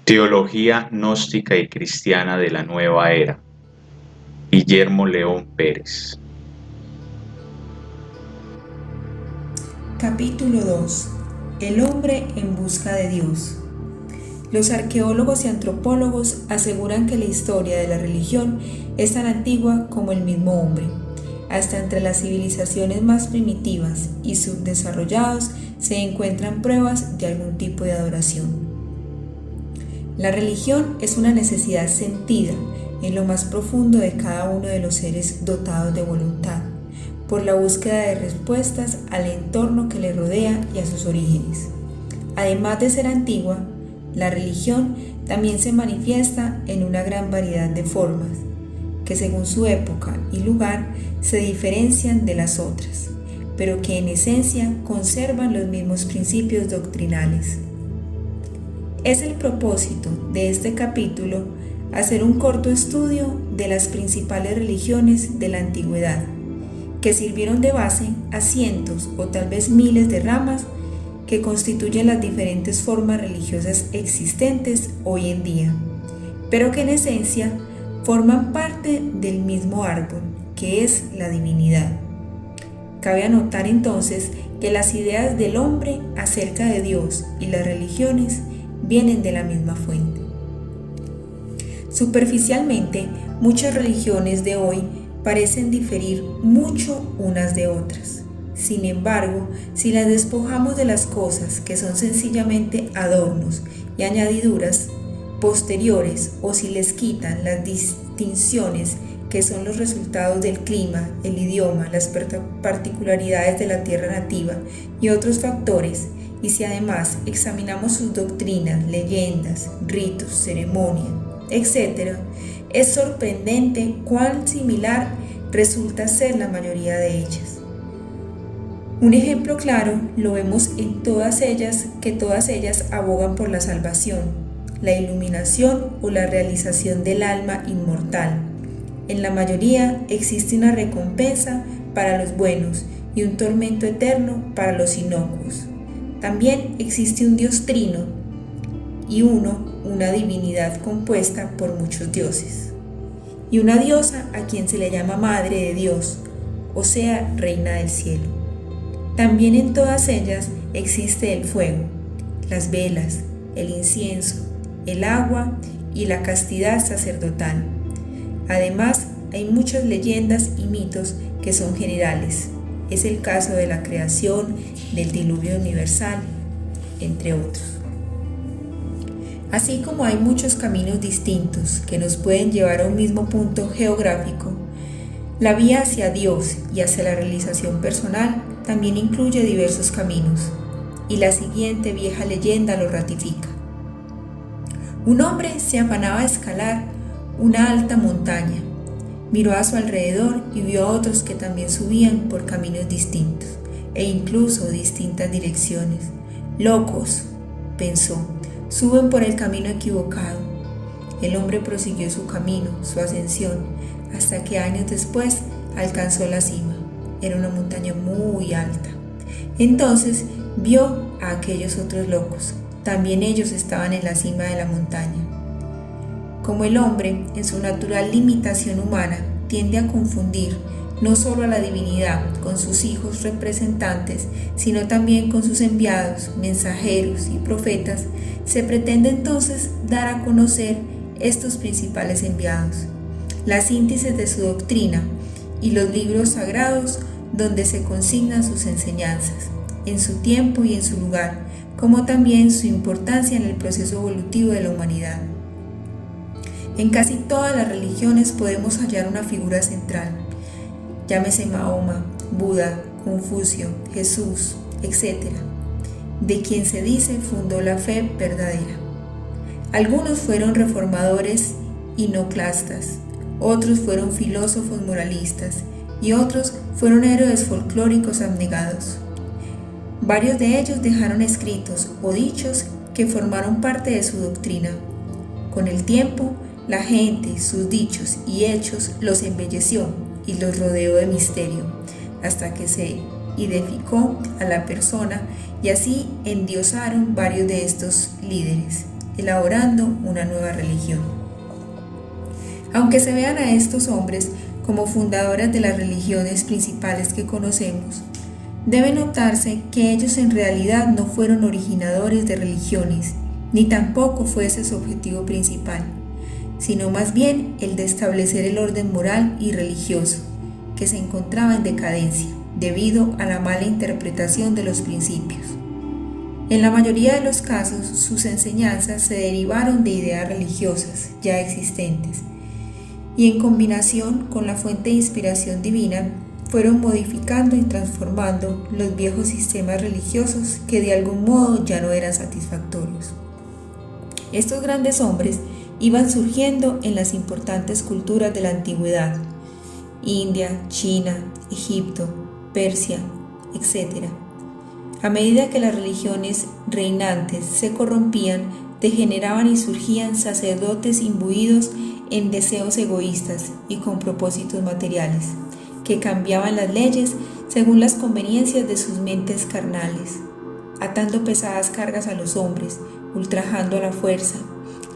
Teología gnóstica y cristiana de la nueva era. Guillermo León Pérez. Capítulo 2. El hombre en busca de Dios. Los arqueólogos y antropólogos aseguran que la historia de la religión es tan antigua como el mismo hombre. Hasta entre las civilizaciones más primitivas y subdesarrollados se encuentran pruebas de algún tipo de adoración. La religión es una necesidad sentida en lo más profundo de cada uno de los seres dotados de voluntad, por la búsqueda de respuestas al entorno que le rodea y a sus orígenes. Además de ser antigua, la religión también se manifiesta en una gran variedad de formas, que según su época y lugar se diferencian de las otras, pero que en esencia conservan los mismos principios doctrinales. Es el propósito de este capítulo hacer un corto estudio de las principales religiones de la antigüedad, que sirvieron de base a cientos o tal vez miles de ramas que constituyen las diferentes formas religiosas existentes hoy en día, pero que en esencia forman parte del mismo árbol, que es la divinidad. Cabe anotar entonces que las ideas del hombre acerca de Dios y las religiones vienen de la misma fuente. Superficialmente, muchas religiones de hoy parecen diferir mucho unas de otras. Sin embargo, si las despojamos de las cosas que son sencillamente adornos y añadiduras posteriores, o si les quitan las distinciones que son los resultados del clima, el idioma, las particularidades de la tierra nativa y otros factores, y si además examinamos sus doctrinas, leyendas, ritos, ceremonia, etc., es sorprendente cuán similar resulta ser la mayoría de ellas. Un ejemplo claro lo vemos en todas ellas, que todas ellas abogan por la salvación, la iluminación o la realización del alma inmortal. En la mayoría existe una recompensa para los buenos y un tormento eterno para los inocuos. También existe un Dios trino y una divinidad compuesta por muchos dioses, y una diosa a quien se le llama Madre de Dios, o sea, Reina del Cielo. También en todas ellas existe el fuego, las velas, el incienso, el agua y la castidad sacerdotal. Además, hay muchas leyendas y mitos que son generales. Es el caso de la creación, del diluvio universal, entre otros. Así como hay muchos caminos distintos que nos pueden llevar a un mismo punto geográfico, la vía hacia Dios y hacia la realización personal también incluye diversos caminos, y la siguiente vieja leyenda lo ratifica. Un hombre se afanaba a escalar una alta montaña. Miró a su alrededor y vio a otros que también subían por caminos distintos e incluso distintas direcciones. Locos, pensó, suben por el camino equivocado. El hombre prosiguió su camino, su ascensión, hasta que años después alcanzó la cima. Era una montaña muy alta. Entonces vio a aquellos otros locos. También ellos estaban en la cima de la montaña. Como el hombre, en su natural limitación humana, tiende a confundir no solo a la divinidad con sus hijos representantes, sino también con sus enviados, mensajeros y profetas, se pretende entonces dar a conocer estos principales enviados, la síntesis de su doctrina y los libros sagrados donde se consignan sus enseñanzas, en su tiempo y en su lugar, como también su importancia en el proceso evolutivo de la humanidad. En casi todas las religiones podemos hallar una figura central, llámese Mahoma, Buda, Confucio, Jesús, etc., de quien se dice fundó la fe verdadera. Algunos fueron reformadores iconoclastas, otros fueron filósofos moralistas y otros fueron héroes folclóricos abnegados. Varios de ellos dejaron escritos o dichos que formaron parte de su doctrina. Con el tiempo, la gente, sus dichos y hechos los embelleció y los rodeó de misterio, hasta que se identificó a la persona y así endiosaron varios de estos líderes, elaborando una nueva religión. Aunque se vean a estos hombres como fundadores de las religiones principales que conocemos, debe notarse que ellos en realidad no fueron originadores de religiones, ni tampoco fue ese su objetivo principal, sino más bien el de establecer el orden moral y religioso, que se encontraba en decadencia debido a la mala interpretación de los principios. En la mayoría de los casos, sus enseñanzas se derivaron de ideas religiosas ya existentes, y en combinación con la fuente de inspiración divina, fueron modificando y transformando los viejos sistemas religiosos que de algún modo ya no eran satisfactorios. Estos grandes hombres iban surgiendo en las importantes culturas de la antigüedad: India, China, Egipto, Persia, etc. A medida que las religiones reinantes se corrompían, degeneraban y surgían sacerdotes imbuidos en deseos egoístas y con propósitos materiales, que cambiaban las leyes según las conveniencias de sus mentes carnales, atando pesadas cargas a los hombres, ultrajando la fuerza,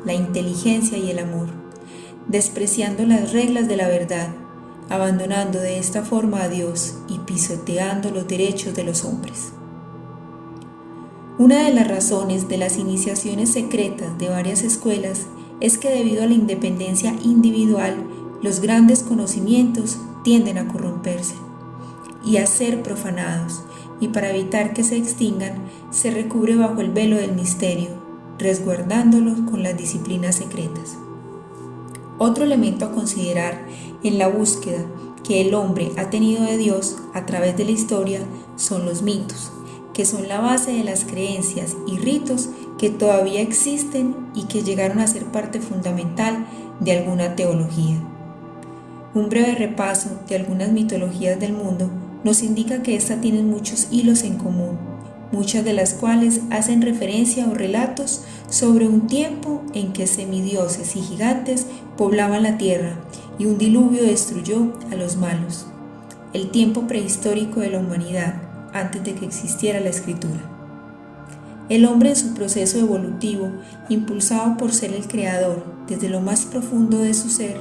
la inteligencia y el amor, despreciando las reglas de la verdad, abandonando de esta forma a Dios y pisoteando los derechos de los hombres. Una de las razones de las iniciaciones secretas de varias escuelas es que debido a la independencia individual, los grandes conocimientos tienden a corromperse y a ser profanados, y para evitar que se extingan, se recubre bajo el velo del misterio, resguardándolos con las disciplinas secretas. Otro elemento a considerar en la búsqueda que el hombre ha tenido de Dios a través de la historia son los mitos, que son la base de las creencias y ritos que todavía existen y que llegaron a ser parte fundamental de alguna teología. Un breve repaso de algunas mitologías del mundo nos indica que éstas tienen muchos hilos en común, muchas de las cuales hacen referencia o relatos sobre un tiempo en que semidioses y gigantes poblaban la tierra y un diluvio destruyó a los malos. El tiempo prehistórico de la humanidad, antes de que existiera la escritura. El hombre en su proceso evolutivo, impulsado por ser el creador desde lo más profundo de su ser,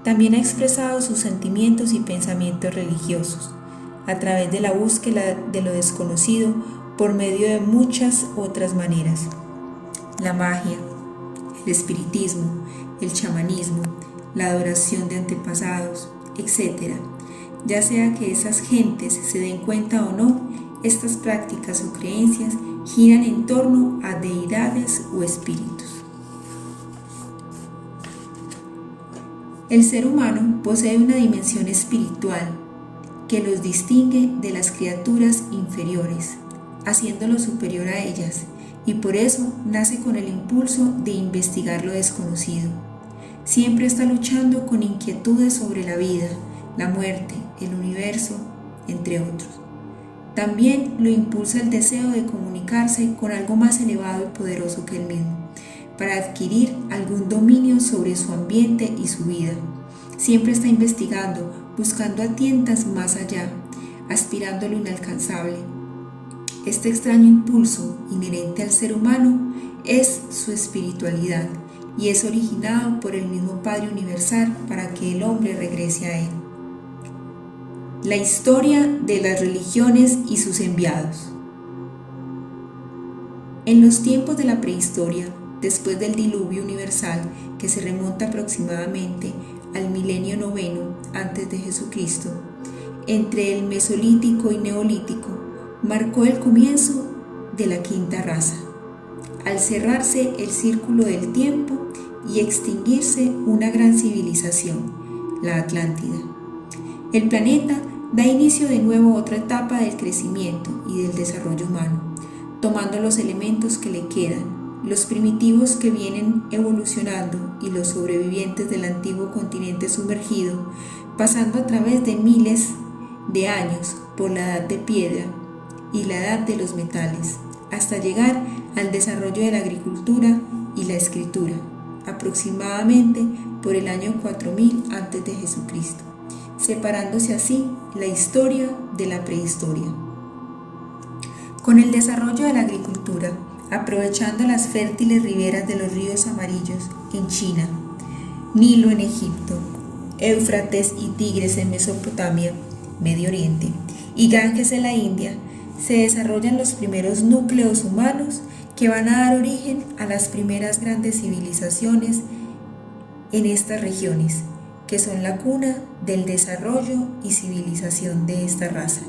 también ha expresado sus sentimientos y pensamientos religiosos, a través de la búsqueda de lo desconocido por medio de muchas otras maneras. La magia, el espiritismo, el chamanismo, la adoración de antepasados, etc. Ya sea que esas gentes se den cuenta o no, estas prácticas o creencias giran en torno a deidades o espíritus. El ser humano posee una dimensión espiritual que los distingue de las criaturas inferiores, haciéndolo superior a ellas, y por eso nace con el impulso de investigar lo desconocido. Siempre está luchando con inquietudes sobre la vida, la muerte, el universo, entre otros. También lo impulsa el deseo de comunicarse con algo más elevado y poderoso que él mismo, para adquirir algún dominio sobre su ambiente y su vida. Siempre está investigando, buscando a tientas más allá, aspirando a lo inalcanzable. Este extraño impulso inherente al ser humano es su espiritualidad y es originado por el mismo Padre Universal para que el hombre regrese a él. La historia de las religiones y sus enviados. En los tiempos de la prehistoria, después del diluvio universal que se remonta aproximadamente al milenio 9 antes de Jesucristo, entre el Mesolítico y Neolítico, marcó el comienzo de la quinta raza, al cerrarse el círculo del tiempo y extinguirse una gran civilización, la Atlántida. El planeta da inicio de nuevo a otra etapa del crecimiento y del desarrollo humano, tomando los elementos que le quedan, los primitivos que vienen evolucionando y los sobrevivientes del antiguo continente sumergido, pasando a través de miles de años por la edad de piedra y la edad de los metales, hasta llegar al desarrollo de la agricultura y la escritura, aproximadamente por el año 4000 antes de Jesucristo, separándose así la historia de la prehistoria. Con el desarrollo de la agricultura, aprovechando las fértiles riberas de los ríos amarillos en China, Nilo en Egipto, Éufrates y Tigres en Mesopotamia, Medio Oriente, y Ganges en la India, se desarrollan los primeros núcleos humanos que van a dar origen a las primeras grandes civilizaciones en estas regiones, que son la cuna del desarrollo y civilización de esta raza.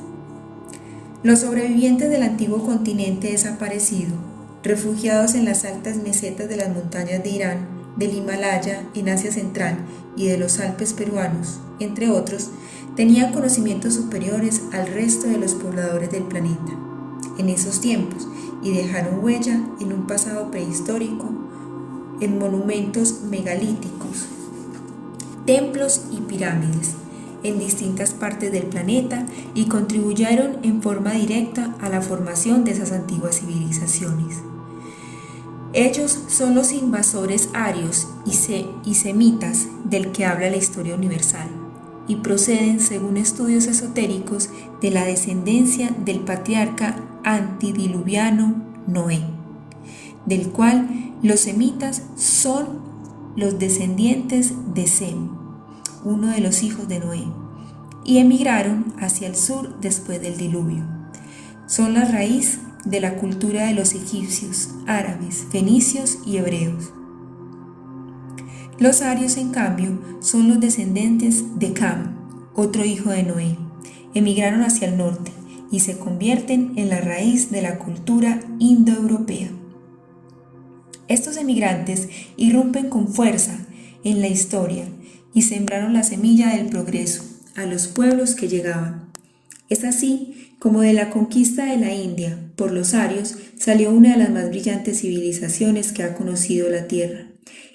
Los sobrevivientes del antiguo continente desaparecido, refugiados en las altas mesetas de las montañas de Irán, del Himalaya en Asia Central y de los Alpes peruanos, entre otros, tenían conocimientos superiores al resto de los pobladores del planeta en esos tiempos y dejaron huella en un pasado prehistórico en monumentos megalíticos, templos y pirámides en distintas partes del planeta y contribuyeron en forma directa a la formación de esas antiguas civilizaciones. Ellos son los invasores arios y semitas del que habla la historia universal y proceden, según estudios esotéricos, de la descendencia del patriarca antidiluviano Noé, del cual los semitas son los descendientes de Sem, uno de los hijos de Noé, y emigraron hacia el sur después del diluvio. Son la raíz de la cultura de los egipcios, árabes, fenicios y hebreos. Los arios, en cambio, son los descendientes de Cam, otro hijo de Noé. Emigraron hacia el norte y se convierten en la raíz de la cultura indoeuropea. Estos emigrantes irrumpen con fuerza en la historia y sembraron la semilla del progreso a los pueblos que llegaban. Es así como de la conquista de la India por los arios salió una de las más brillantes civilizaciones que ha conocido la tierra.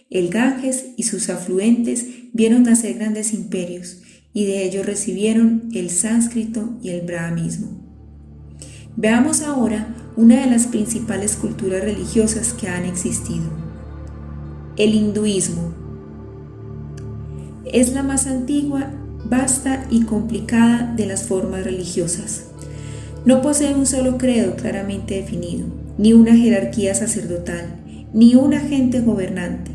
El Ganges y sus afluentes vieron nacer grandes imperios y de ellos recibieron el sánscrito y el brahmanismo. Veamos ahora una de las principales culturas religiosas que han existido. El hinduismo. Es la más antigua, vasta y complicada de las formas religiosas. No posee un solo credo claramente definido, ni una jerarquía sacerdotal, ni un agente gobernante,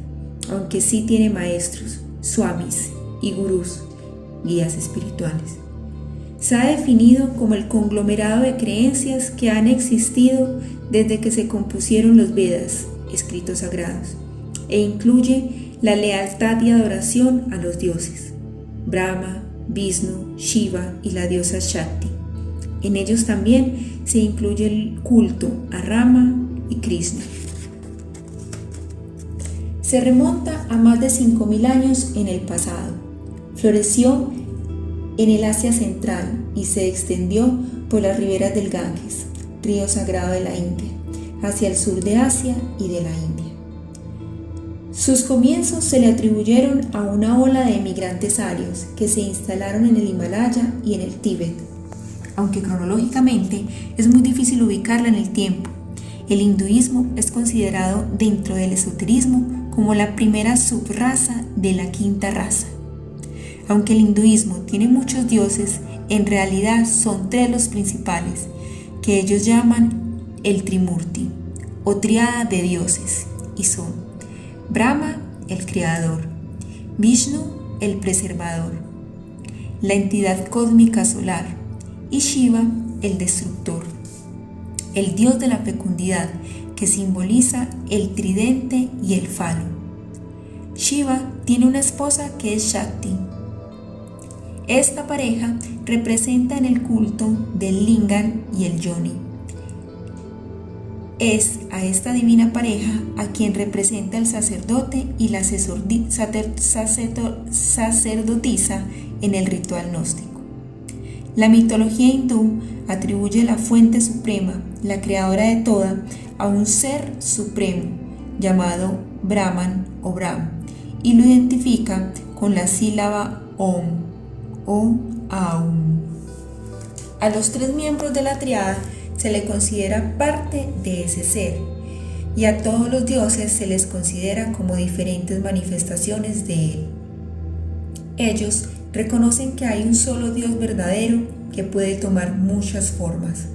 aunque sí tiene maestros, swamis y gurús, guías espirituales. Se ha definido como el conglomerado de creencias que han existido desde que se compusieron los Vedas, escritos sagrados, e incluye la lealtad y adoración a los dioses, Brahma, Vishnu, Shiva y la diosa Shakti. En ellos también se incluye el culto a Rama y Krishna. Se remonta a más de 5.000 años en el pasado. Floreció en el Asia Central y se extendió por las riberas del Ganges, río sagrado de la India, hacia el sur de Asia y de la India. Sus comienzos se le atribuyeron a una ola de emigrantes arios que se instalaron en el Himalaya y en el Tíbet. Aunque cronológicamente es muy difícil ubicarla en el tiempo, el hinduismo es considerado dentro del esoterismo como la primera subraza de la quinta raza. Aunque el hinduismo tiene muchos dioses, en realidad son 3 los principales, que ellos llaman el Trimurti, o triada de dioses, y son Brahma, el creador, Vishnu, el preservador, la entidad cósmica solar, y Shiva, el destructor, el dios de la fecundidad, que simboliza el tridente y el falo. Shiva tiene una esposa que es Shakti. Esta pareja representa en el culto del Lingam y el Yoni. Es a esta divina pareja a quien representa el sacerdote y la sacerdotisa en el ritual gnóstico. La mitología hindú atribuye la fuente suprema, la creadora de toda, a un ser supremo llamado Brahman o Brahm y lo identifica con la sílaba Om o Aum. A los 3 miembros de la triada se le considera parte de ese ser y a todos los dioses se les considera como diferentes manifestaciones de él. Ellos reconocen que hay un solo Dios verdadero que puede tomar muchas formas.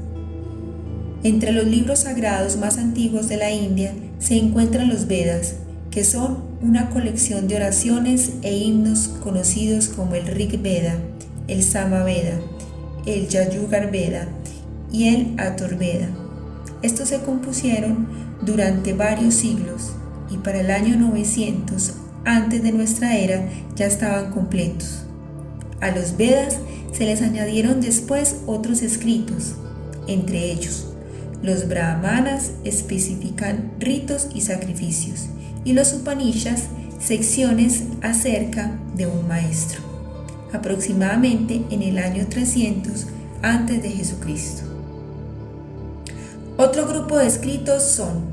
Entre los libros sagrados más antiguos de la India se encuentran los Vedas, que son una colección de oraciones e himnos conocidos como el Rig Veda, el Sama Veda, el Yajur Veda y el Athur Veda. Estos se compusieron durante varios siglos y para el año 900 antes de nuestra era ya estaban completos. A los Vedas se les añadieron después otros escritos, entre ellos los Brahmanas especifican ritos y sacrificios, y los Upanishads secciones acerca de un maestro, aproximadamente en el año 300 antes de Jesucristo. Otro grupo de escritos son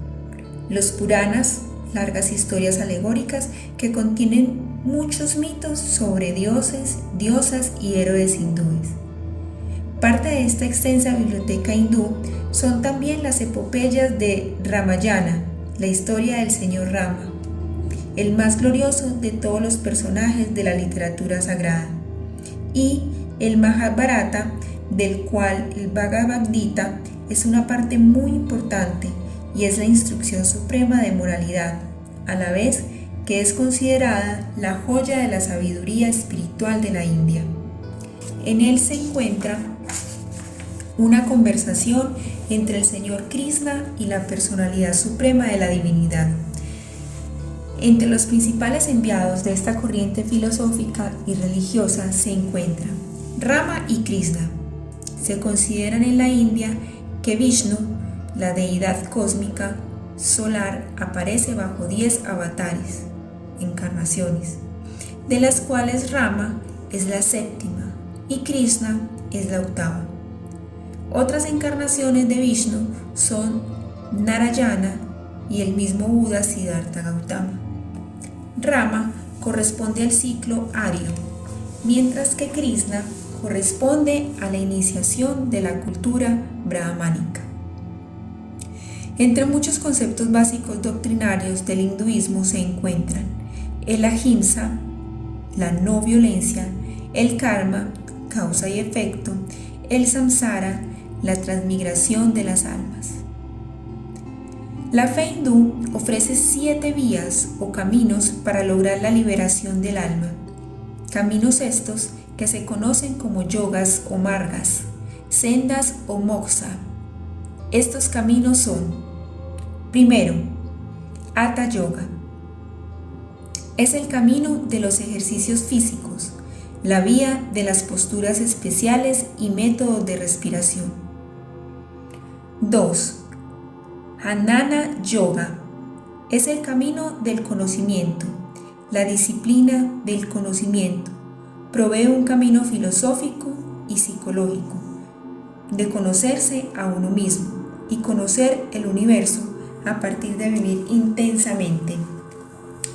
los Puranas, largas historias alegóricas que contienen muchos mitos sobre dioses, diosas y héroes hindúes. Parte de esta extensa biblioteca hindú son también las epopeyas de Ramayana, la historia del señor Rama, el más glorioso de todos los personajes de la literatura sagrada, y el Mahabharata, del cual el Bhagavad Gita es una parte muy importante y es la instrucción suprema de moralidad, a la vez que es considerada la joya de la sabiduría espiritual de la India. En él se encuentra una conversación entre el Señor Krishna y la personalidad suprema de la divinidad. Entre los principales enviados de esta corriente filosófica y religiosa se encuentran Rama y Krishna. Se consideran en la India que Vishnu, la deidad cósmica solar, aparece bajo 10 avatares, encarnaciones, de las cuales Rama es la séptima y Krishna es la octava. Otras encarnaciones de Vishnu son Narayana y el mismo Buda Siddhartha Gautama. Rama corresponde al ciclo ario, mientras que Krishna corresponde a la iniciación de la cultura brahmánica. Entre muchos conceptos básicos doctrinarios del hinduismo se encuentran el ahimsa, la no violencia, el karma, causa y efecto, el samsara, la transmigración de las almas. La fe hindú ofrece 7 vías o caminos para lograr la liberación del alma. Caminos estos que se conocen como yogas o margas, sendas o moksha. Estos caminos son: primero, Hatha Yoga. Es el camino de los ejercicios físicos, la vía de las posturas especiales y métodos de respiración. 2. Jnana Yoga. Es el camino del conocimiento, la disciplina del conocimiento. Provee un camino filosófico y psicológico de conocerse a uno mismo y conocer el universo a partir de vivir intensamente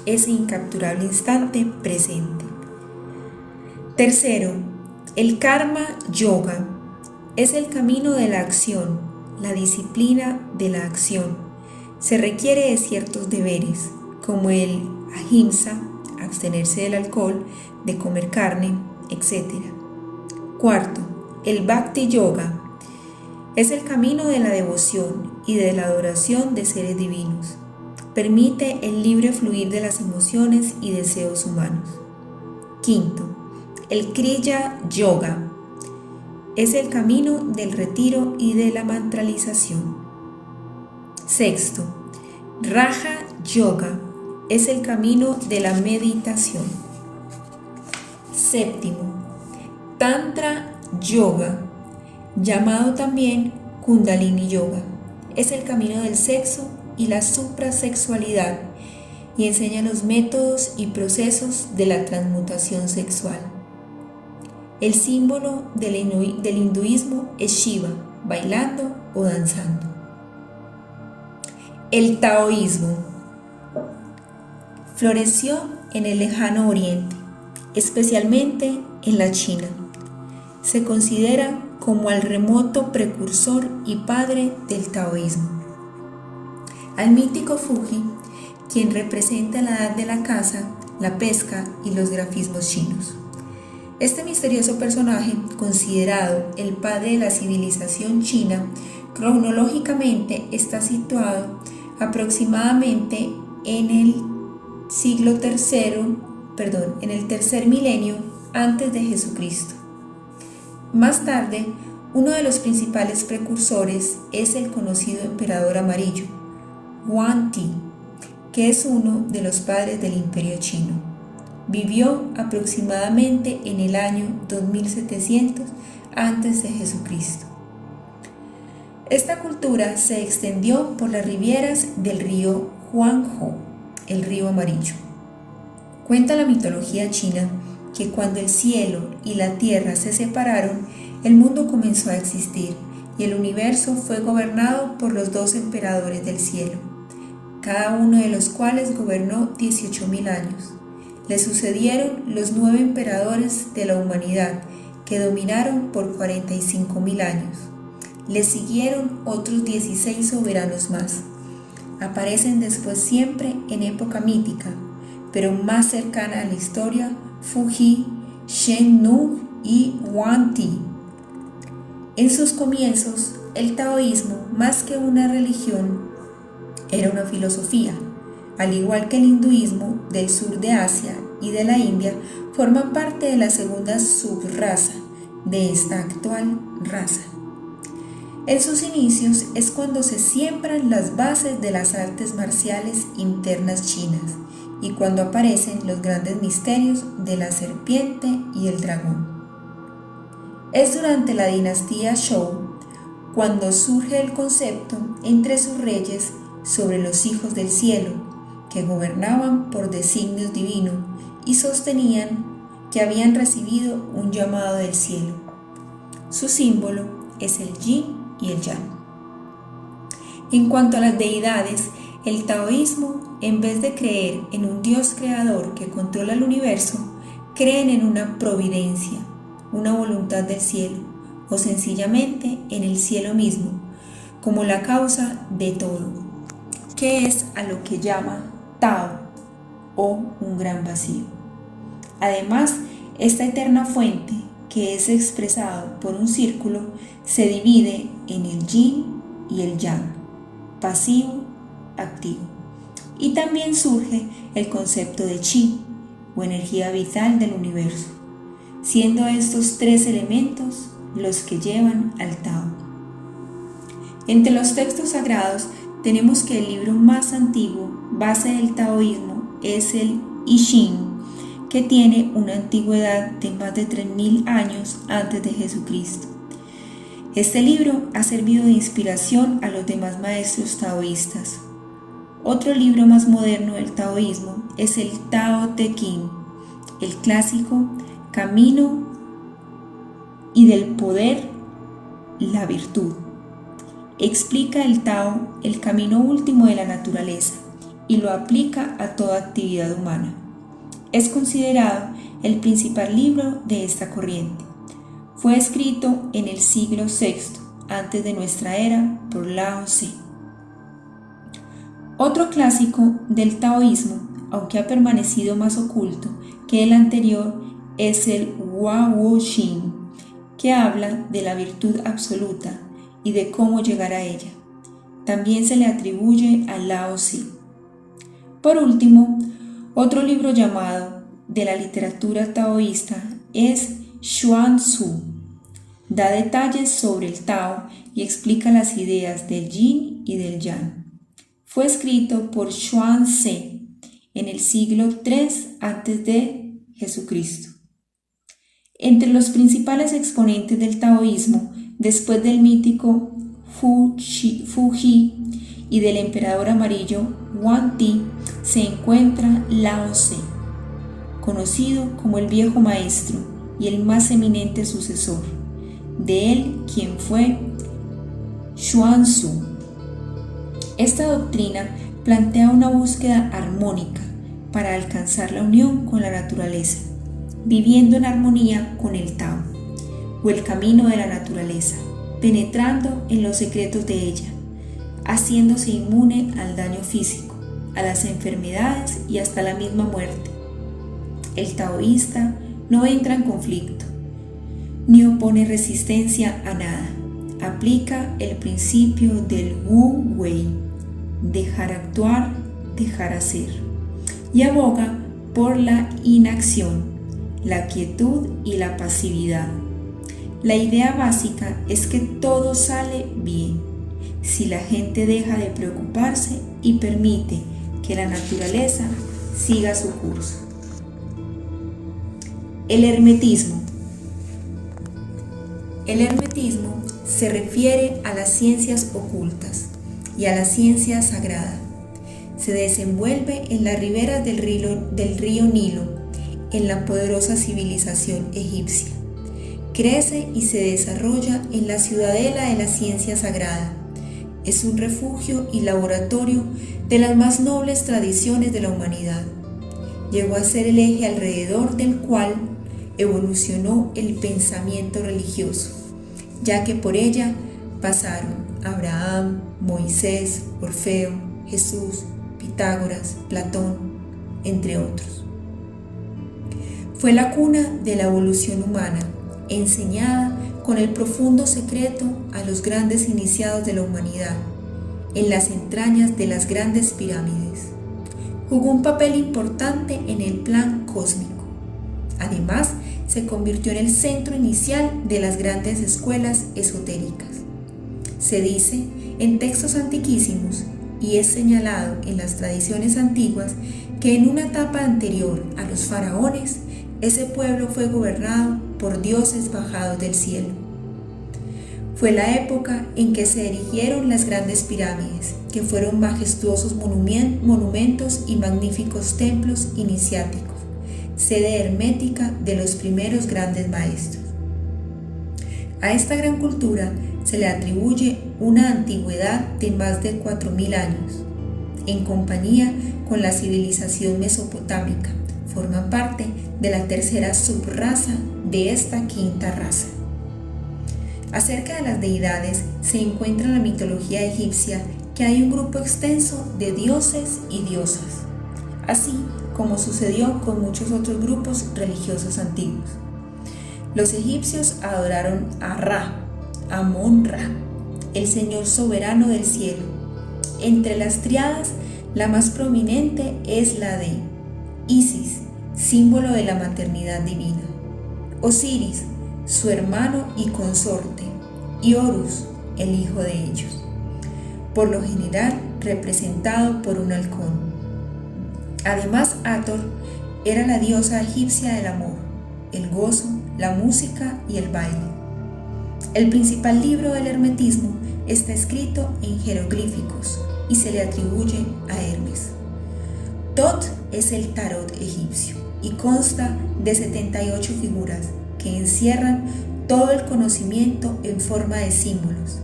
ese incapturable instante presente. Tercero, el Karma Yoga. Es el camino de la acción, la disciplina de la acción. Se requiere de ciertos deberes, como el ahimsa, abstenerse del alcohol, de comer carne, etc. Cuarto, el Bhakti Yoga. Es el camino de la devoción y de la adoración de seres divinos. Permite el libre fluir de las emociones y deseos humanos. Quinto, el Kriya Yoga. Es el camino del retiro y de la mantralización. Sexto, Raja Yoga. Es el camino de la meditación. Séptimo, Tantra Yoga, llamado también Kundalini Yoga. Es el camino del sexo y la suprasexualidad y enseña los métodos y procesos de la transmutación sexual. El símbolo del hinduismo es Shiva, bailando o danzando. El taoísmo floreció en el lejano oriente, especialmente en la China. Se considera como el remoto precursor y padre del taoísmo. Al mítico Fuji, quien representa la edad de la caza, la pesca y los grafismos chinos. Este misterioso personaje, considerado el padre de la civilización china, Cronológicamente está situado aproximadamente en el en el tercer milenio antes de Jesucristo. Más tarde, uno de los principales precursores es el conocido emperador amarillo, Yuan Ti, que es uno de los padres del Imperio Chino. Vivió aproximadamente en el año 2700 antes de Jesucristo. Esta cultura se extendió por las riberas del río Huanghe, el río amarillo. Cuenta la mitología china que cuando el cielo y la tierra se separaron, el mundo comenzó a existir y el universo fue gobernado por los 2 emperadores del cielo, cada uno de los cuales gobernó 18.000 años. Le sucedieron los 9 emperadores de la humanidad, que dominaron por 45.000 años. Le siguieron otros 16 soberanos más. Aparecen después siempre en época mítica, pero más cercana a la historia, Fuji, Shen Nu y Yuan Ti. En sus comienzos, el taoísmo, más que una religión, era una filosofía. Al igual que el hinduismo del sur de Asia y de la India, forman parte de la segunda subraza de esta actual raza. En sus inicios es cuando se siembran las bases de las artes marciales internas chinas y cuando aparecen los grandes misterios de la serpiente y el dragón. Es durante la dinastía Zhou cuando surge el concepto entre sus reyes sobre los hijos del cielo, que gobernaban por designio divino y sostenían que habían recibido un llamado del cielo. Su símbolo es el yin y el yang. En cuanto a las deidades, el taoísmo, en vez de creer en un Dios creador que controla el universo, creen en una providencia, una voluntad del cielo, o sencillamente en el cielo mismo, como la causa de todo, que es a lo que llama Tao, o un gran vacío. Además, esta eterna fuente, que es expresado por un círculo, se divide en el yin y el yang, pasivo, activo. Y también surge el concepto de chi, o energía vital del universo, siendo estos 3 elementos los que llevan al Tao. Entre los textos sagrados tenemos que el libro más antiguo, base del taoísmo, es el I Ching, que tiene una antigüedad de más de 3.000 años antes de Jesucristo. Este libro ha servido de inspiración a los demás maestros taoístas. Otro libro más moderno del taoísmo es el Tao Te Ching, el clásico Camino y del poder, la virtud. Explica el Tao, el camino último de la naturaleza, y lo aplica a toda actividad humana. Es considerado el principal libro de esta corriente. Fue escrito en el siglo VI antes de nuestra era por Lao Tse. Otro clásico del taoísmo, aunque ha permanecido más oculto que el anterior, es el Huo Xin, que habla de la virtud absoluta y de cómo llegar a ella. También se le atribuye a Lao Tse. Por último, otro libro llamado de la literatura taoísta es Xuan Tzu. Da detalles sobre el Tao y explica las ideas del yin y del yang. Fue escrito por Xuan Tze en el siglo III antes de Jesucristo. Entre los principales exponentes del taoísmo, después del mítico Fuji y del emperador amarillo Yuan Ti, se encuentra Lao Tse, conocido como el viejo maestro y el más eminente sucesor de él, quien fue Xuan Tzu. Esta doctrina plantea una búsqueda armónica para alcanzar la unión con la naturaleza, viviendo en armonía con el Tao, o el camino de la naturaleza, penetrando en los secretos de ella, haciéndose inmune al daño físico, a las enfermedades y hasta la misma muerte. El taoísta no entra en conflicto, ni opone resistencia a nada, aplica el principio del Wu Wei, dejar actuar, dejar hacer, y aboga por la inacción, la quietud y la pasividad. La idea básica es que todo sale bien si la gente deja de preocuparse y permite que la naturaleza siga su curso. El hermetismo. El hermetismo se refiere a las ciencias ocultas y a la ciencia sagrada. Se desenvuelve en las riberas del río Nilo, en la poderosa civilización egipcia. Crece y se desarrolla en la ciudadela de la ciencia sagrada. Es un refugio y laboratorio de las más nobles tradiciones de la humanidad. Llegó a ser el eje alrededor del cual evolucionó el pensamiento religioso, ya que por ella pasaron Abraham, Moisés, Orfeo, Jesús, Pitágoras, Platón, entre otros. Fue la cuna de la evolución humana, enseñada con el profundo secreto a los grandes iniciados de la humanidad, en las entrañas de las grandes pirámides. Jugó un papel importante en el plan cósmico. Además, se convirtió en el centro inicial de las grandes escuelas esotéricas. Se dice en textos antiquísimos y es señalado en las tradiciones antiguas que en una etapa anterior a los faraones, ese pueblo fue gobernado por dioses bajados del cielo. Fue la época en que se erigieron las grandes pirámides, que fueron majestuosos monumentos y magníficos templos iniciáticos, sede hermética de los primeros grandes maestros. A esta gran cultura se le atribuye una antigüedad de más de 4000 años. En compañía con la civilización mesopotámica, forman parte de la tercera subraza de esta quinta raza. Acerca de las deidades se encuentra en la mitología egipcia que hay un grupo extenso de dioses y diosas, así como sucedió con muchos otros grupos religiosos antiguos. Los egipcios adoraron a Ra, Amon-Ra, el señor soberano del cielo. Entre las tríadas, la más prominente es la de Isis, símbolo de la maternidad divina; Osiris, su hermano y consorte; y Horus, el hijo de ellos, por lo general representado por un halcón. Además, Hathor era la diosa egipcia del amor, el gozo, la música y el baile. El principal libro del hermetismo está escrito en jeroglíficos y se le atribuye a Hermes. Tot es el tarot egipcio y consta de 78 figuras que encierran todo el conocimiento en forma de símbolos.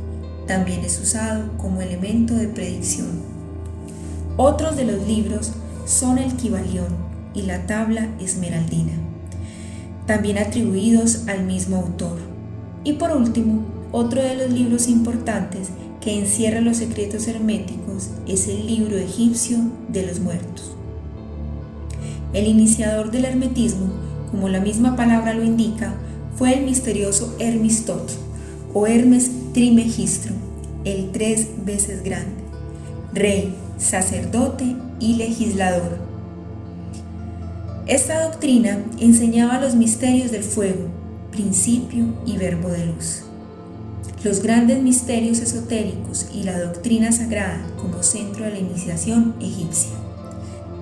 También es usado como elemento de predicción. Otros de los libros son el Kybalión y la tabla esmeraldina, también atribuidos al mismo autor. Y por último, otro de los libros importantes que encierra los secretos herméticos es el libro egipcio de los muertos. El iniciador del hermetismo, como la misma palabra lo indica, fue el misterioso Hermes Tot, o Hermes Trismegistro, el 3 veces grande, rey, sacerdote y legislador. Esta doctrina enseñaba los misterios del fuego, principio y verbo de luz, los grandes misterios esotéricos y la doctrina sagrada como centro de la iniciación egipcia.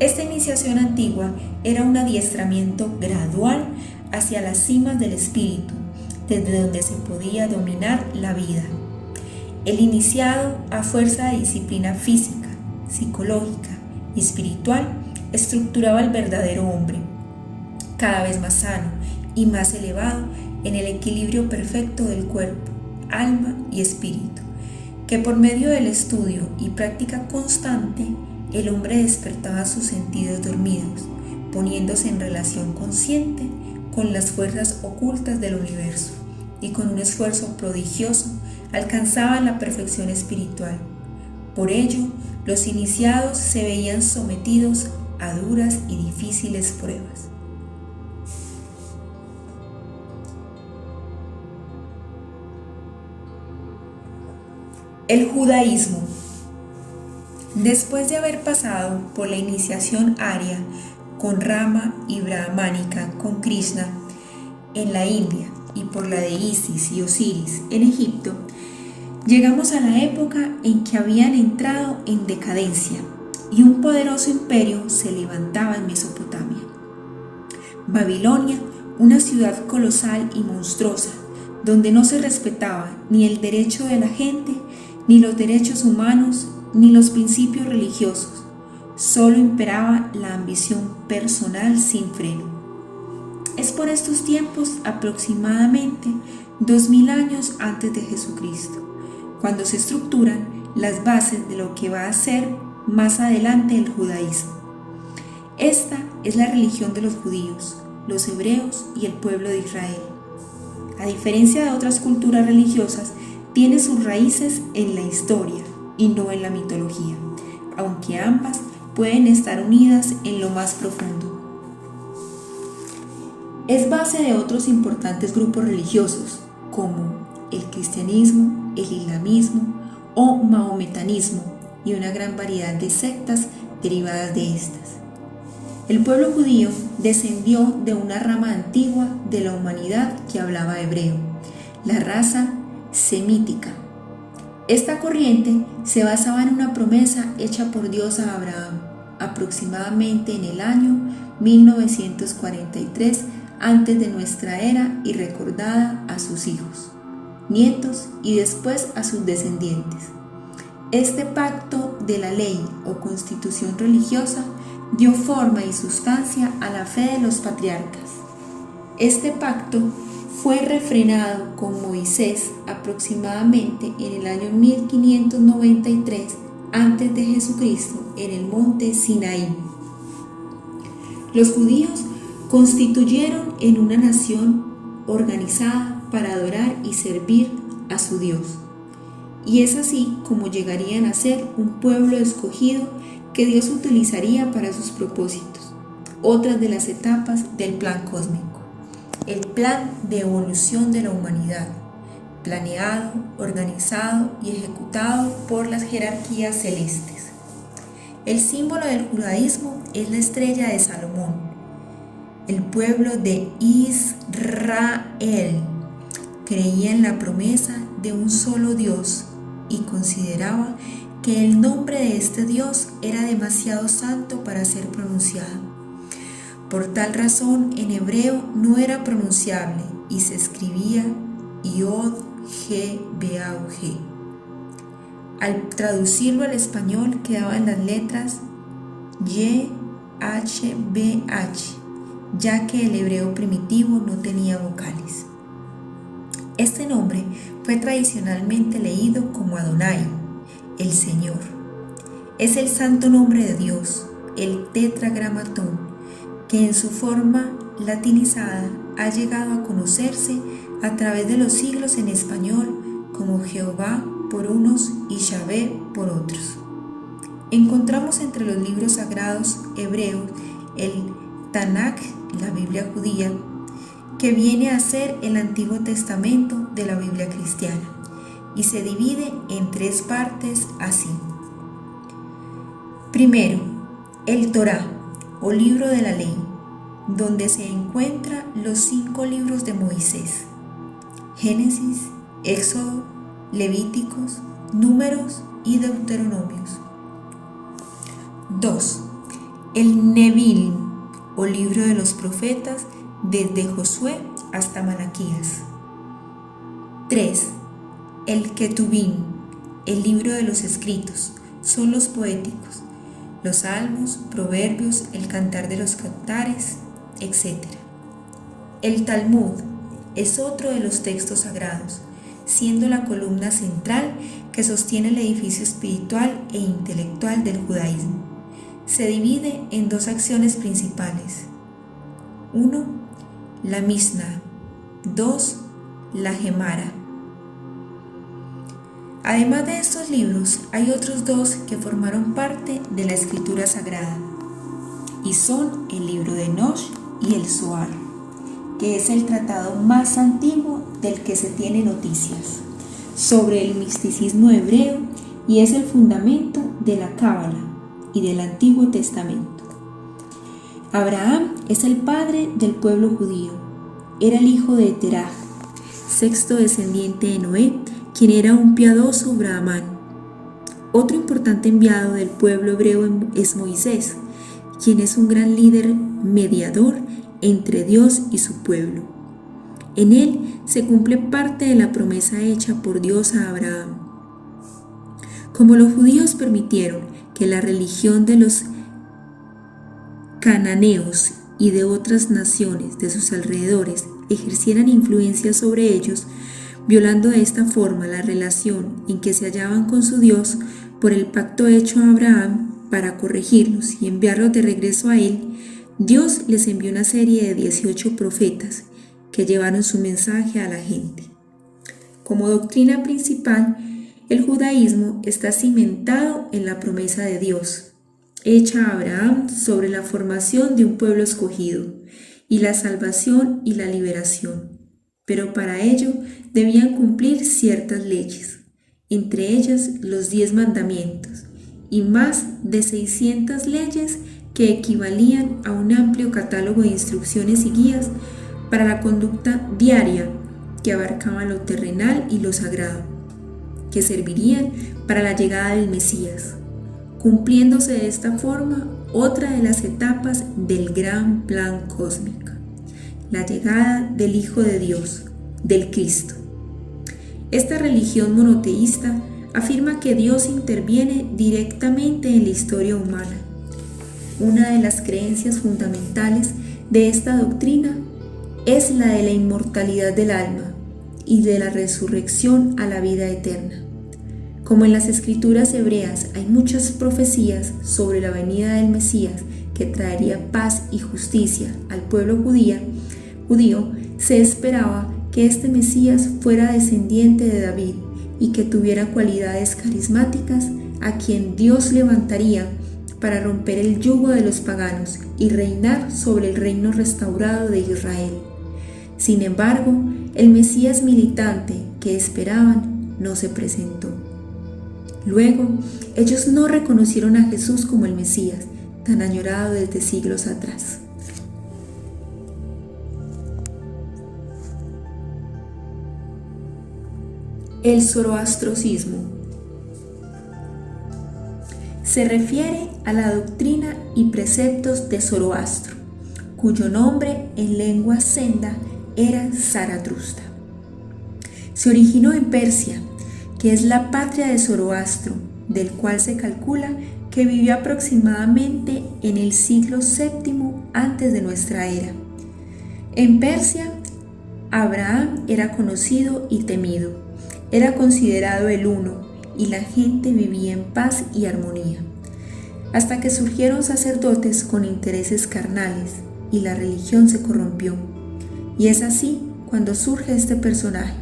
Esta iniciación antigua era un adiestramiento gradual hacia las cimas del espíritu, desde donde se podía dominar la vida. El iniciado, a fuerza de disciplina física, psicológica y espiritual, estructuraba el verdadero hombre, cada vez más sano y más elevado en el equilibrio perfecto del cuerpo, alma y espíritu, que por medio del estudio y práctica constante, el hombre despertaba sus sentidos dormidos, poniéndose en relación consciente con las fuerzas ocultas del universo, y con un esfuerzo prodigioso alcanzaba la perfección espiritual. Por ello, los iniciados se veían sometidos a duras y difíciles pruebas. El judaísmo. Después de haber pasado por la iniciación arya con Rama y brahmánica con Krishna en la India y por la de Isis y Osiris en Egipto, llegamos a la época en que habían entrado en decadencia y un poderoso imperio se levantaba en Mesopotamia. Babilonia, una ciudad colosal y monstruosa, donde no se respetaba ni el derecho de la gente, ni los derechos humanos, ni los principios religiosos. Solo imperaba la ambición personal sin freno. Es por estos tiempos, aproximadamente 2000 años antes de Jesucristo, cuando se estructuran las bases de lo que va a ser más adelante el judaísmo. Esta es la religión de los judíos, los hebreos y el pueblo de Israel. A diferencia de otras culturas religiosas, tiene sus raíces en la historia y no en la mitología, aunque ambas pueden estar unidas en lo más profundo. Es base de otros importantes grupos religiosos, como el cristianismo, el islamismo o mahometanismo, y una gran variedad de sectas derivadas de estas. El pueblo judío descendió de una rama antigua de la humanidad que hablaba hebreo, la raza semítica. Esta corriente se basaba en una promesa hecha por Dios a Abraham, aproximadamente en el año 1943 antes de nuestra era, y recordada a sus hijos, nietos y después a sus descendientes. Este pacto de la ley o constitución religiosa dio forma y sustancia a la fe de los patriarcas. Este pacto fue refrenado con Moisés aproximadamente en el año 1593 antes de Jesucristo en el monte Sinaí. Los judíos constituyeron en una nación organizada para adorar y servir a su Dios. Y es así como llegarían a ser un pueblo escogido que Dios utilizaría para sus propósitos. Otras de las etapas del plan cósmico. El plan de evolución de la humanidad, planeado, organizado y ejecutado por las jerarquías celestes. El símbolo del judaísmo es la estrella de Salomón. El pueblo de Israel creía en la promesa de un solo Dios y consideraba que el nombre de este Dios era demasiado santo para ser pronunciado. Por tal razón, en hebreo no era pronunciable y se escribía Yod-He-Beau-He. Al traducirlo al español quedaban las letras Y-H-B-H, ya que el hebreo primitivo no tenía vocales. Este nombre fue tradicionalmente leído como Adonai, el Señor. Es el santo nombre de Dios, el tetragramatón, que en su forma latinizada ha llegado a conocerse a través de los siglos en español como Jehová por unos y Yahvé por otros. Encontramos entre los libros sagrados hebreos el Tanaj, la Biblia judía, que viene a ser el Antiguo Testamento de la Biblia cristiana, y se divide en tres partes así. Primero, el Torá, o libro de la ley, donde se encuentran los 5 libros de Moisés: Génesis, Éxodo, Levíticos, Números y Deuteronomios. 2. El Nevi'im, o libro de los profetas, desde Josué hasta Malaquías. 3. El Ketubim, el libro de los escritos, son los poéticos, los salmos, proverbios, el cantar de los cantares, etc. El Talmud es otro de los textos sagrados, siendo la columna central que sostiene el edificio espiritual e intelectual del judaísmo. Se divide en 2 secciones principales. 1. La Mishnah. 2. La Gemara. Además de estos libros, hay otros 2 que formaron parte de la escritura sagrada, y son el libro de Enoch y el Zohar, que es el tratado más antiguo del que se tiene noticias. sobre el misticismo hebreo y es el fundamento de la Cábala y del Antiguo Testamento. Abraham es el padre del pueblo judío. Era el hijo de Terah, sexto descendiente de Noé, quien era un piadoso brahmán. Otro importante enviado del pueblo hebreo es Moisés, quien es un gran líder mediador entre Dios y su pueblo. En él se cumple parte de la promesa hecha por Dios a Abraham. Como los judíos permitieron que la religión de los cananeos y de otras naciones de sus alrededores ejercieran influencia sobre ellos, violando de esta forma la relación en que se hallaban con su Dios por el pacto hecho a Abraham para corregirlos y enviarlos de regreso a él, Dios les envió una serie de 18 profetas que llevaron su mensaje a la gente. Como doctrina principal, el judaísmo está cimentado en la promesa de Dios, hecha a Abraham sobre la formación de un pueblo escogido, y la salvación y la liberación. Pero para ello debían cumplir ciertas leyes, entre ellas los 10 mandamientos, y más de 600 leyes que equivalían a un amplio catálogo de instrucciones y guías para la conducta diaria que abarcaban lo terrenal y lo sagrado, que servirían para la llegada del Mesías, cumpliéndose de esta forma otra de las etapas del gran plan cósmico, la llegada del Hijo de Dios, del Cristo. Esta religión monoteísta afirma que Dios interviene directamente en la historia humana. Una de las creencias fundamentales de esta doctrina es la de la inmortalidad del alma y de la resurrección a la vida eterna. Como en las escrituras hebreas hay muchas profecías sobre la venida del Mesías que traería paz y justicia al pueblo judío, se esperaba que este Mesías fuera descendiente de David y que tuviera cualidades carismáticas, a quien Dios levantaría para romper el yugo de los paganos y reinar sobre el reino restaurado de Israel. Sin embargo, el Mesías militante que esperaban no se presentó. Luego, ellos no reconocieron a Jesús como el Mesías, tan añorado desde siglos atrás. El zoroastrianismo se refiere a la doctrina y preceptos de Zoroastro, cuyo nombre en lengua senda era Zaratustra. Se originó en Persia, que es la patria de Zoroastro, del cual se calcula que vivió aproximadamente en el siglo VII antes de nuestra era. En Persia, Abraham era conocido y temido, era considerado el uno y la gente vivía en paz y armonía, hasta que surgieron sacerdotes con intereses carnales y la religión se corrompió. Y es así cuando surge este personaje.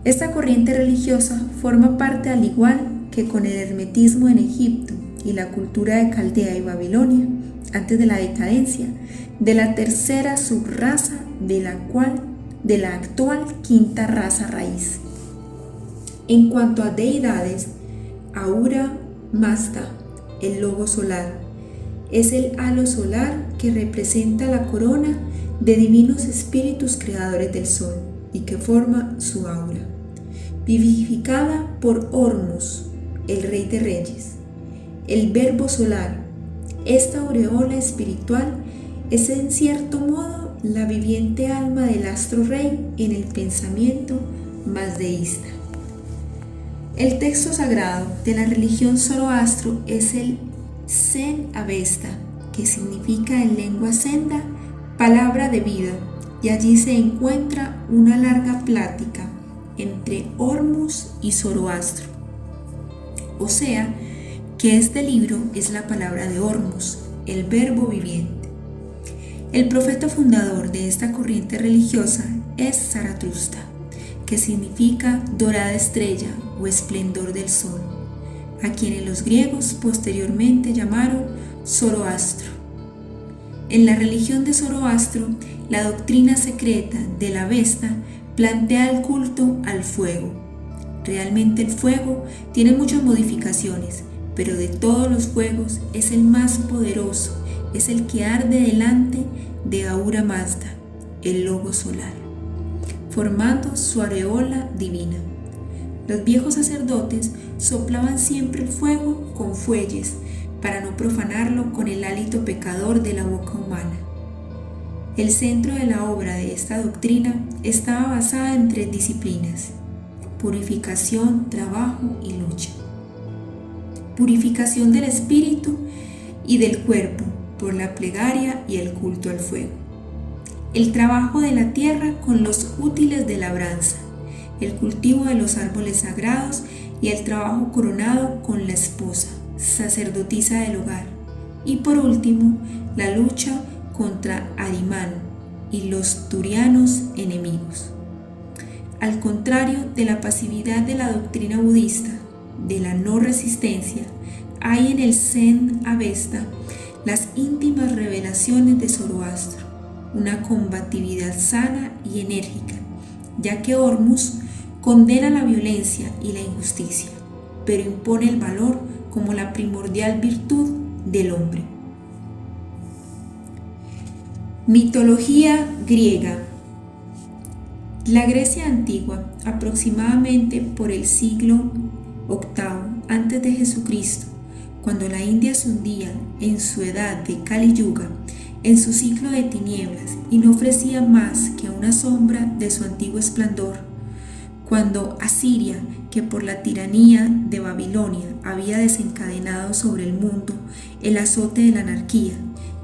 Esta corriente religiosa forma parte, al igual que con el hermetismo en Egipto y la cultura de Caldea y Babilonia, antes de la decadencia, de la tercera subraza de la actual quinta raza raíz. En cuanto a deidades, Ahura Mazda, el lobo solar, es el halo solar que representa la corona de divinos espíritus creadores del sol y que forma su aura, vivificada por Hormuz, el rey de reyes. El verbo solar, esta aureola espiritual, es en cierto modo la viviente alma del astro rey en el pensamiento mazdeísta. El texto sagrado de la religión zoroastro es el Zen Avesta, que significa en lengua senda palabra de vida, y allí se encuentra una larga plática entre Hormuz y Zoroastro. O sea, que este libro es la palabra de Hormuz, el verbo viviente. El profeta fundador de esta corriente religiosa es Zaratustra, que significa dorada estrella o esplendor del sol, a quienes los griegos posteriormente llamaron Zoroastro. En la religión de Zoroastro, la doctrina secreta de la Avesta plantea el culto al fuego, Realmente el fuego tiene muchas modificaciones, pero de todos los fuegos es el más poderoso, es el que arde delante de Ahura Mazda, el lobo solar, formando su aureola divina. Los viejos sacerdotes soplaban siempre el fuego con fuelles para no profanarlo con el hálito pecador de la boca humana. El centro de la obra de esta doctrina estaba basada en 3 disciplinas: purificación, trabajo y lucha. Purificación del espíritu y del cuerpo por la plegaria y el culto al fuego. El trabajo de la tierra con los útiles de labranza, el cultivo de los árboles sagrados y el trabajo coronado con la esposa, sacerdotisa del hogar. Y por último, la lucha contra Arimán y los turianos enemigos. Al contrario de la pasividad de la doctrina budista, de la no resistencia, hay en el Zen Avesta las íntimas revelaciones de Zoroastro, una combatividad sana y enérgica, ya que Hormuz condena la violencia y la injusticia, pero impone el valor como la primordial virtud del hombre. Mitología griega. La Grecia antigua, aproximadamente por el siglo VIII antes de Jesucristo, cuando la India se hundía en su edad de Kali Yuga, en su ciclo de tinieblas, y no ofrecía más que una sombra de su antiguo esplendor, cuando Asiria, que por la tiranía de Babilonia había desencadenado sobre el mundo el azote de la anarquía,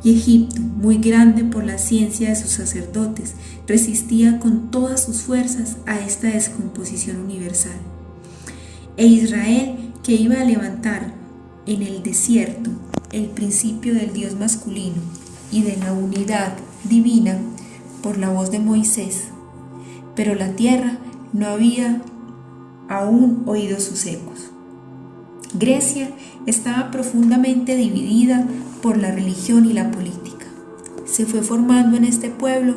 y Egipto, muy grande por la ciencia de sus sacerdotes, resistía con todas sus fuerzas a esta descomposición universal. E Israel, que iba a levantar en el desierto el principio del Dios masculino y de la unidad divina por la voz de Moisés, pero la tierra no había aún oído sus ecos. Grecia estaba profundamente dividida por la religión y la política. Se fue formando en este pueblo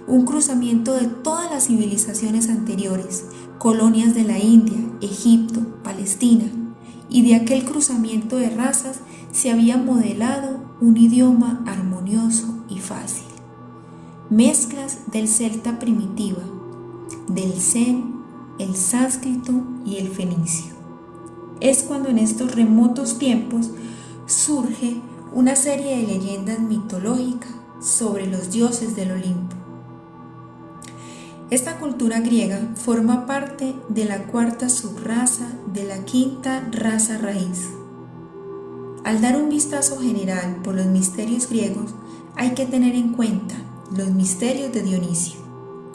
un cruzamiento de todas las civilizaciones anteriores, colonias de la India, Egipto, Palestina, y de aquel cruzamiento de razas se había modelado un idioma armonioso y fácil. Mezclas del celta primitiva, del zen, el sánscrito y el fenicio. Es cuando en estos remotos tiempos surge una serie de leyendas mitológicas sobre los dioses del Olimpo. Esta cultura griega forma parte de la 4ª subraza de la 5ª raza raíz. Al dar un vistazo general por los misterios griegos, hay que tener en cuenta los misterios de Dionisio,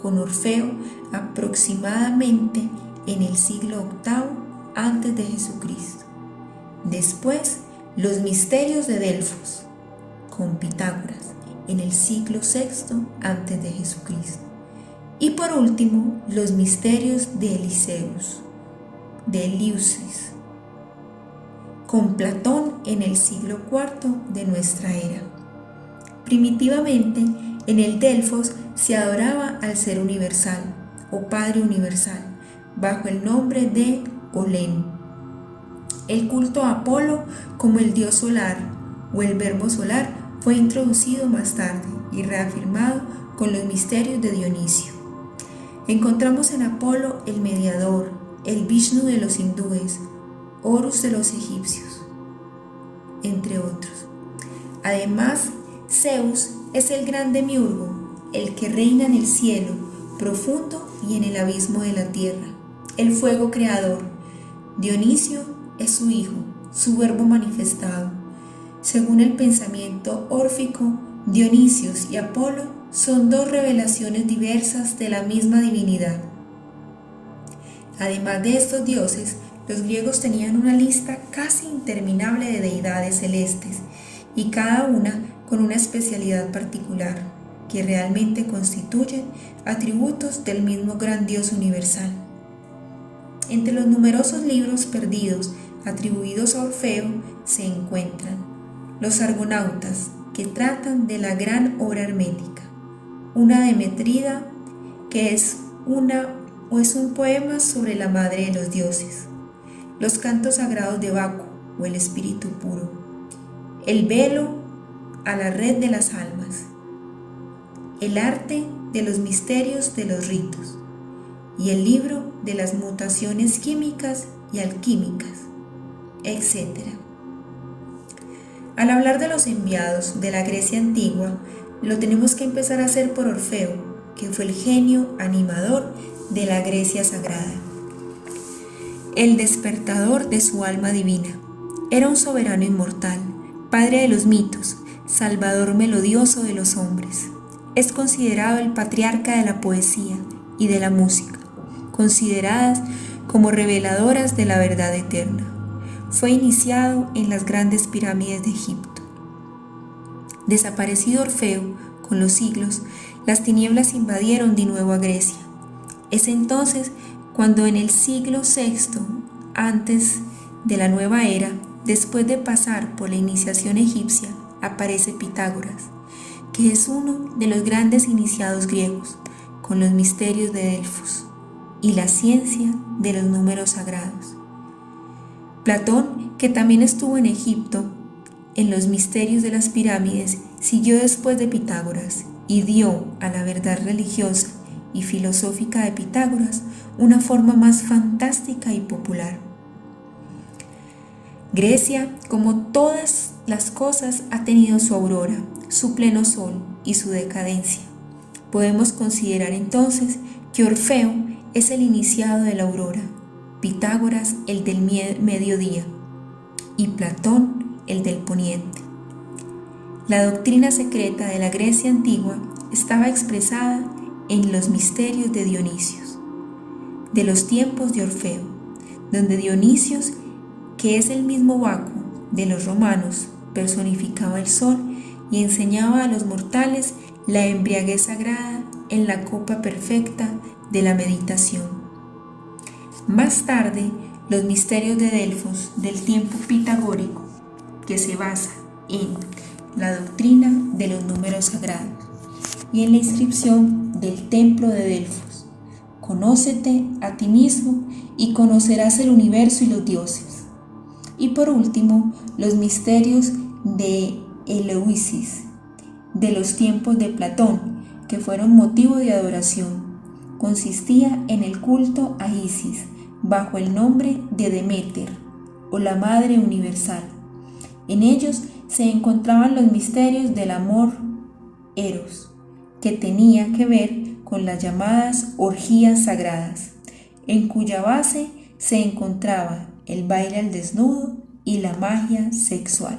con Orfeo aproximadamente en el siglo VIII antes de Jesucristo. Después, los misterios de Delfos, con Pitágoras, en el siglo VI antes de Jesucristo. Y por último, los misterios de de Eleusis, con Platón en el siglo IV de nuestra era. Primitivamente, en el Delfos se adoraba al Ser Universal o Padre Universal, bajo el nombre de Olén. El culto a Apolo como el dios solar o el verbo solar fue introducido más tarde y reafirmado con los misterios de Dionisio. Encontramos en Apolo el mediador, el Vishnu de los hindúes, Horus de los egipcios, entre otros. Además, Zeus es el gran demiurgo, el que reina en el cielo profundo y en el abismo de la tierra, el fuego creador. Dionisio es su hijo, su verbo manifestado. Según el pensamiento órfico, Dionisios y Apolo son 2 revelaciones diversas de la misma divinidad. Además de estos dioses, los griegos tenían una lista casi interminable de deidades celestes, y cada una con una especialidad particular, que realmente constituyen atributos del mismo gran Dios universal. Entre los numerosos libros perdidos atribuidos a Orfeo se encuentran los Argonautas, que tratan de la gran obra hermética, una Demetrida, que es una o es un poema sobre la madre de los dioses, los cantos sagrados de Baco o el espíritu puro, el velo a la red de las almas, el arte de los misterios de los ritos y el libro de las mutaciones químicas y alquímicas, etc. Al hablar de los enviados de la Grecia antigua, lo tenemos que empezar a hacer por Orfeo, que fue el genio animador de la Grecia sagrada. El despertador de su alma divina. Era un soberano inmortal, padre de los mitos, salvador melodioso de los hombres. Es considerado el patriarca de la poesía y de la música, consideradas como reveladoras de la verdad eterna. Fue iniciado en las grandes pirámides de Egipto. Desaparecido Orfeo, con los siglos, las tinieblas invadieron de nuevo a Grecia. Es entonces cuando en el siglo VI, antes de la nueva era, después de pasar por la iniciación egipcia, aparece Pitágoras, que es uno de los grandes iniciados griegos, con los misterios de Delfos y la ciencia de los números sagrados. Platón, que también estuvo en Egipto, en los misterios de las pirámides, siguió después de Pitágoras y dio a la verdad religiosa y filosófica de Pitágoras una forma más fantástica y popular. Grecia, como todas las cosas, ha tenido su aurora, su pleno sol y su decadencia. Podemos considerar entonces que Orfeo es el iniciado de la aurora, Pitágoras el del mediodía y Platón el del poniente. La doctrina secreta de la Grecia antigua estaba expresada en los misterios de Dionisios, de los tiempos de Orfeo, donde Dionisios, que es el mismo Baco de los romanos, personificaba el sol y enseñaba a los mortales la embriaguez sagrada en la copa perfecta de la meditación. Más tarde, los misterios de Delfos del tiempo pitagórico, que se basa en la doctrina de los números sagrados y en la inscripción del templo de Delfos: conócete a ti mismo y conocerás el universo y los dioses. Y por último, los misterios de Eleusis, de los tiempos de Platón, que fueron motivo de adoración. Consistía en el culto a Isis, bajo el nombre de Deméter, o la Madre Universal. En ellos se encontraban los misterios del amor Eros, que tenía que ver con las llamadas orgías sagradas, en cuya base se encontraba el baile al desnudo y la magia sexual.